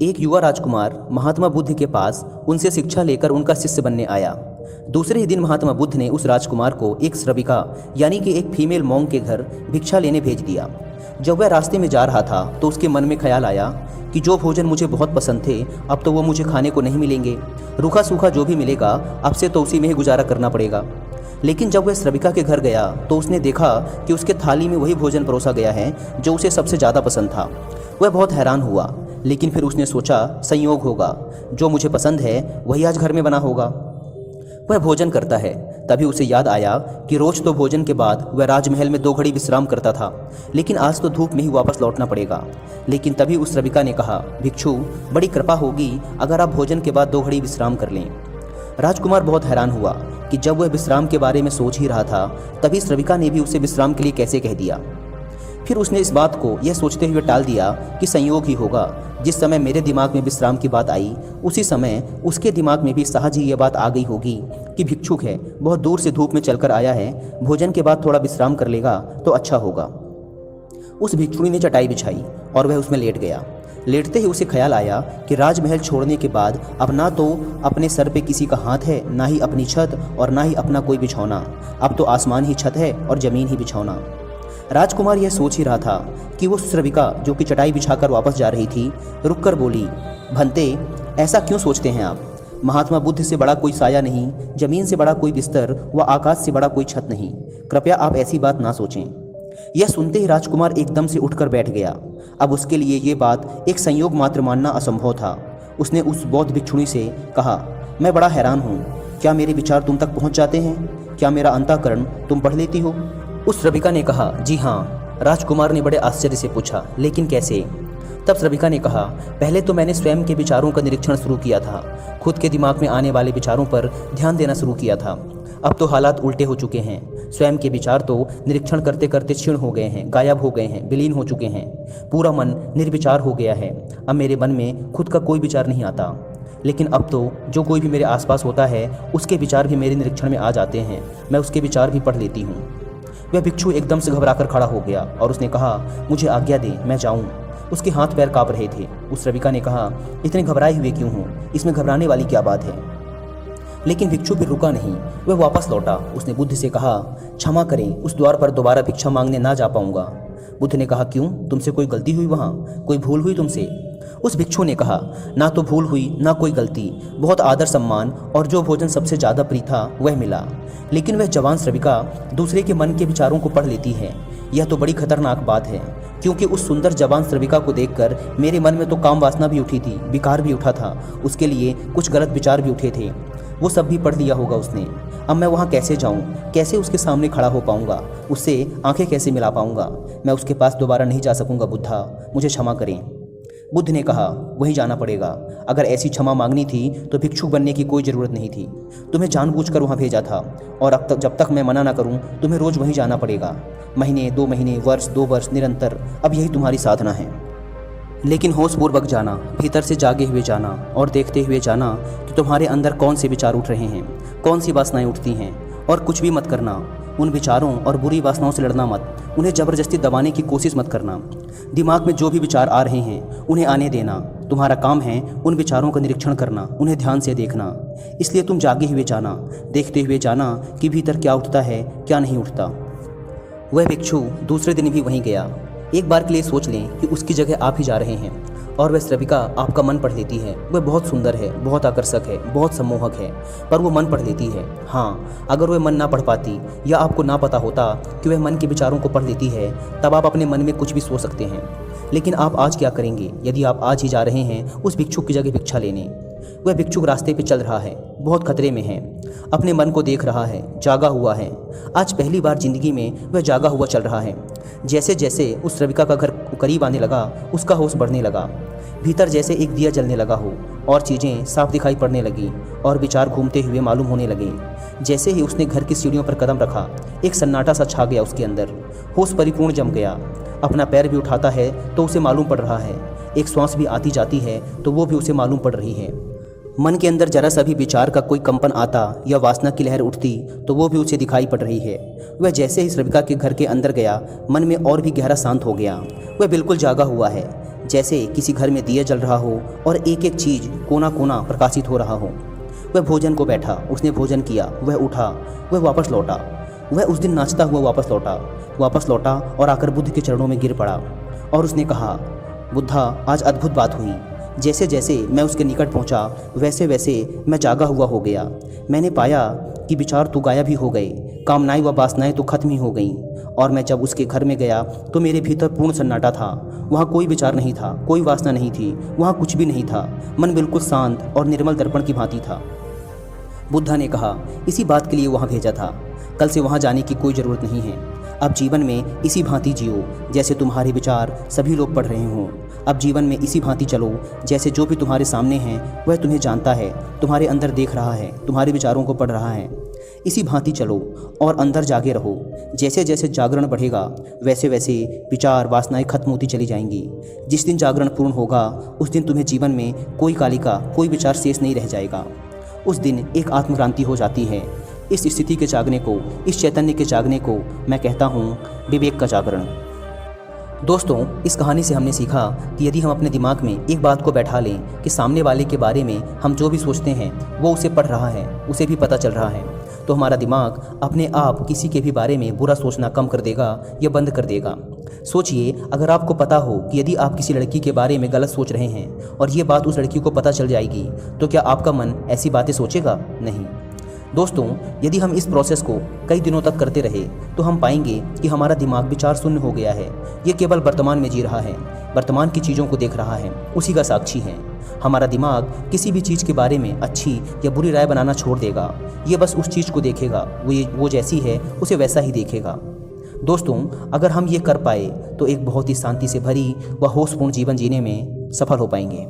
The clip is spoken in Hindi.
एक युवा राजकुमार महात्मा बुद्ध के पास उनसे शिक्षा लेकर उनका शिष्य बनने आया। दूसरे ही दिन महात्मा बुद्ध ने उस राजकुमार को एक श्रविका यानी कि एक फीमेल मॉन्क के घर भिक्षा लेने भेज दिया। जब वह रास्ते में जा रहा था तो उसके मन में ख्याल आया कि जो भोजन मुझे बहुत पसंद थे अब तो वो मुझे खाने को नहीं मिलेंगे। रूखा सूखा जो भी मिलेगा अब से तो उसी में ही गुजारा करना पड़ेगा। लेकिन जब वह श्रविका के घर गया तो उसने देखा कि उसके थाली में वही भोजन परोसा गया है जो उसे सबसे ज़्यादा पसंद था। वह बहुत हैरान हुआ, लेकिन फिर उसने सोचा संयोग होगा, जो मुझे पसंद है वही आज घर में बना होगा। वह भोजन करता है। तभी उसे याद आया कि रोज तो भोजन के बाद वह राजमहल में 2 घड़ी विश्राम करता था, लेकिन आज तो धूप में ही वापस लौटना पड़ेगा। लेकिन तभी उस श्रविका ने कहा, भिक्षु बड़ी कृपा होगी अगर आप भोजन के बाद 2 घड़ी विश्राम कर लें। राजकुमार बहुत हैरान हुआ कि जब वह विश्राम के बारे में सोच ही रहा था तभी श्रविका ने भी उसे विश्राम के लिए कैसे कह दिया। फिर उसने इस बात को यह सोचते हुए टाल दिया कि संयोग ही होगा। जिस समय मेरे दिमाग में विश्राम की बात आई उसी समय उसके दिमाग में भी सहज ही यह बात आ गई होगी कि भिक्षुक है, बहुत दूर से धूप में चलकर आया है, भोजन के बाद थोड़ा विश्राम कर लेगा तो अच्छा होगा। उस भिक्षुणी ने चटाई बिछाई और वह उसमें लेट गया। लेटते ही उसे ख्याल आया कि राजमहल छोड़ने के बाद अब ना तो अपने सर पे किसी का हाथ है, ना ही अपनी छत और ना ही अपना कोई बिछौना। अब तो आसमान ही छत है और ज़मीन ही बिछौना। राजकुमार यह सोच ही रहा था कि वो श्रविका जो कि चटाई बिछाकर वापस जा रही थी रुककर बोली, भंते ऐसा क्यों सोचते हैं आप? महात्मा बुद्ध से बड़ा कोई साया नहीं, ज़मीन से बड़ा कोई बिस्तर व आकाश से बड़ा कोई छत नहीं। कृपया आप ऐसी बात ना सोचें। यह सुनते ही राजकुमार एकदम से उठकर बैठ गया। अब उसके लिए ये बात एक संयोग मात्र मानना असंभव था। उसने उस बौद्ध भिक्षुणी से कहा, मैं बड़ा हैरान हूँ, क्या मेरे विचार तुम तक पहुँच जाते हैं? क्या मेरा अंतःकरण तुम पढ़ लेती हो? उस श्रविका ने कहा, जी हाँ। राजकुमार ने बड़े आश्चर्य से पूछा, लेकिन कैसे? तब श्रविका ने कहा, पहले तो मैंने स्वयं के विचारों का निरीक्षण शुरू किया था, खुद के दिमाग में आने वाले विचारों पर ध्यान देना शुरू किया था। अब तो हालात उल्टे हो चुके हैं। स्वयं के विचार तो निरीक्षण करते करते क्षीण हो गए हैं, गायब हो गए हैं, विलीन हो चुके हैं। पूरा मन निर्विचार हो गया है। अब मेरे मन में खुद का कोई विचार नहीं आता। लेकिन अब तो जो कोई भी मेरे आसपास होता है उसके विचार भी मेरे निरीक्षण में आ जाते हैं। मैं उसके विचार भी पढ़ लेती हूँ। वह भिक्षु एकदम से घबराकर खड़ा हो गया और उसने कहा, मुझे आज्ञा दे, मैं जाऊँ। उसके हाथ पैर काँप रहे थे। उस श्रविका ने कहा, इतने घबराए हुए क्यों हो? इसमें घबराने वाली क्या बात है? लेकिन भिक्षु फिर रुका नहीं, वह वापस लौटा। उसने बुद्ध से कहा, क्षमा करें, उस द्वार पर दोबारा भिक्षा मांगने ना जा पाऊंगा। बुद्ध ने कहा, क्यों? तुमसे कोई गलती हुई? वहाँ कोई भूल हुई तुमसे? उस भिक्षु ने कहा, ना तो भूल हुई ना कोई गलती, बहुत आदर सम्मान और जो भोजन सबसे ज़्यादा प्रिय था वह मिला। लेकिन वह जवान श्रविका दूसरे के मन के विचारों को पढ़ लेती है। यह तो बड़ी खतरनाक बात है, क्योंकि उस सुंदर जवान श्रविका को देखकर मेरे मन में तो काम वासना भी उठी थी, विकार भी उठा था, उसके लिए कुछ गलत विचार भी उठे थे। वो सब भी पढ़ लिया होगा उसने। अब मैं वहाँ कैसे जाऊँ? कैसे उसके सामने खड़ा हो पाऊँगा? उससे आंखें कैसे मिला पाऊँगा? मैं उसके पास दोबारा नहीं जा सकूँगा। बुद्धा, मुझे क्षमा करें। बुद्ध ने कहा, वहीं जाना पड़ेगा। अगर ऐसी क्षमा मांगनी थी तो भिक्षुक बनने की कोई ज़रूरत नहीं थी। तुम्हें जानबूझकर वहाँ भेजा था और अब तक जब तक मैं मना ना करूँ तुम्हें रोज़ वहीं जाना पड़ेगा। महीने, 2 महीने, वर्ष, 2 वर्ष, निरंतर। अब यही तुम्हारी साधना है। लेकिन होशपूर्वक जाना, भीतर से जागे हुए जाना और देखते हुए जाना कि तुम्हारे अंदर कौन से विचार उठ रहे हैं, कौन सी वासनाएं उठती हैं। और कुछ भी मत करना, उन विचारों और बुरी वासनाओं से लड़ना मत, उन्हें ज़बरदस्ती दबाने की कोशिश मत करना। दिमाग में जो भी विचार आ रहे हैं उन्हें आने देना। तुम्हारा काम है उन विचारों का निरीक्षण करना, उन्हें ध्यान से देखना। इसलिए तुम जागे हुए जाना, देखते हुए जाना कि भीतर क्या उठता है क्या नहीं उठता। वह भिक्षु दूसरे दिन भी वहीं गया। एक बार के लिए सोच लें कि उसकी जगह आप ही जा रहे हैं और वह श्रविका आपका मन पढ़ लेती है। वह बहुत सुंदर है, बहुत आकर्षक है, बहुत सम्मोहक है, पर वो मन पढ़ लेती है। हाँ, अगर वह मन ना पढ़ पाती या आपको ना पता होता कि वह मन के विचारों को पढ़ लेती है तब आप अपने मन में कुछ भी सोच सकते हैं। लेकिन आप आज क्या करेंगे यदि आप आज ही जा रहे हैं उस भिक्षुक की जगह भिक्षा लेने? वह भिक्षुक रास्ते पे चल रहा है, बहुत खतरे में है, अपने मन को देख रहा है, जागा हुआ है। आज पहली बार जिंदगी में वह जागा हुआ चल रहा है। जैसे जैसे उस श्रविका का घर करीब आने लगा उसका होश बढ़ने लगा। भीतर जैसे एक दिया जलने लगा हो और चीज़ें साफ दिखाई पड़ने लगी और विचार घूमते हुए मालूम होने लगे। जैसे ही उसने घर की सीढ़ियों पर कदम रखा एक सन्नाटा सा छा गया उसके अंदर। होश परिपूर्ण जम गया। अपना पैर भी उठाता है तो उसे मालूम पड़ रहा है, एक श्वास भी आती जाती है तो वो भी उसे मालूम पड़ रही है। मन के अंदर जरा सा भी विचार का कोई कंपन आता या वासना की लहर उठती तो वो भी उसे दिखाई पड़ रही है। वह जैसे ही श्रविका के घर के अंदर गया मन में और भी गहरा शांत हो गया। वह बिल्कुल जागा हुआ है। जैसे किसी घर में दिया जल रहा हो और एक एक चीज़ कोना कोना प्रकाशित हो रहा हो। वह भोजन को बैठा, उसने भोजन किया, वह उठा, वह वापस लौटा। वह उस दिन नाचता हुआ वापस लौटा और आकर बुद्ध के चरणों में गिर पड़ा और उसने कहा, बुद्धा, आज अद्भुत बात हुई। जैसे जैसे मैं उसके निकट पहुंचा, वैसे वैसे मैं जागा हुआ हो गया। मैंने पाया कि विचार तो गायब ही हो गए, कामनाएं व वासनाएं तो खत्म ही हो गईं। और मैं जब उसके घर में गया तो मेरे भीतर पूर्ण सन्नाटा था। वहाँ कोई विचार नहीं था, कोई वासना नहीं थी, वहाँ कुछ भी नहीं था। मन बिल्कुल शांत और निर्मल दर्पण की भांति था। बुद्धा ने कहा, इसी बात के लिए वहाँ भेजा था। कल से वहाँ जाने की कोई ज़रूरत नहीं है। अब जीवन में इसी भांति जियो जैसे तुम्हारे विचार सभी लोग पढ़ रहे हों। अब जीवन में इसी भांति चलो जैसे जो भी तुम्हारे सामने हैं वह तुम्हें जानता है, तुम्हारे अंदर देख रहा है, तुम्हारे विचारों को पढ़ रहा है। इसी भांति चलो और अंदर जागे रहो। जैसे जैसे जागरण बढ़ेगा वैसे वैसे विचार वासनाएं खत्म होती चली जाएंगी। जिस दिन जागरण पूर्ण होगा उस दिन तुम्हें जीवन में कोई कालिका, कोई विचार शेष नहीं रह जाएगा। उस दिन एक आत्मक्रांति हो जाती है। इस स्थिति के जागने को, इस चैतन्य के जागने को मैं कहता हूँ विवेक का जागरण। दोस्तों, इस कहानी से हमने सीखा कि यदि हम अपने दिमाग में एक बात को बैठा लें कि सामने वाले के बारे में हम जो भी सोचते हैं वो उसे पढ़ रहा है, उसे भी पता चल रहा है, तो हमारा दिमाग अपने आप किसी के भी बारे में बुरा सोचना कम कर देगा या बंद कर देगा। सोचिए, अगर आपको पता हो कि यदि आप किसी लड़की के बारे में गलत सोच रहे हैं और ये बात उस लड़की को पता चल जाएगी, तो क्या आपका मन ऐसी बातें सोचेगा? नहीं। दोस्तों, यदि हम इस प्रोसेस को कई दिनों तक करते रहे तो हम पाएंगे कि हमारा दिमाग विचार शून्य हो गया है। ये केवल वर्तमान में जी रहा है, वर्तमान की चीज़ों को देख रहा है, उसी का साक्षी है। हमारा दिमाग किसी भी चीज़ के बारे में अच्छी या बुरी राय बनाना छोड़ देगा। ये बस उस चीज़ को देखेगा, वो जैसी है उसे वैसा ही देखेगा। दोस्तों, अगर हम ये कर पाए तो एक बहुत ही शांति से भरी व होशपूर्ण जीवन जीने में सफल हो पाएंगे।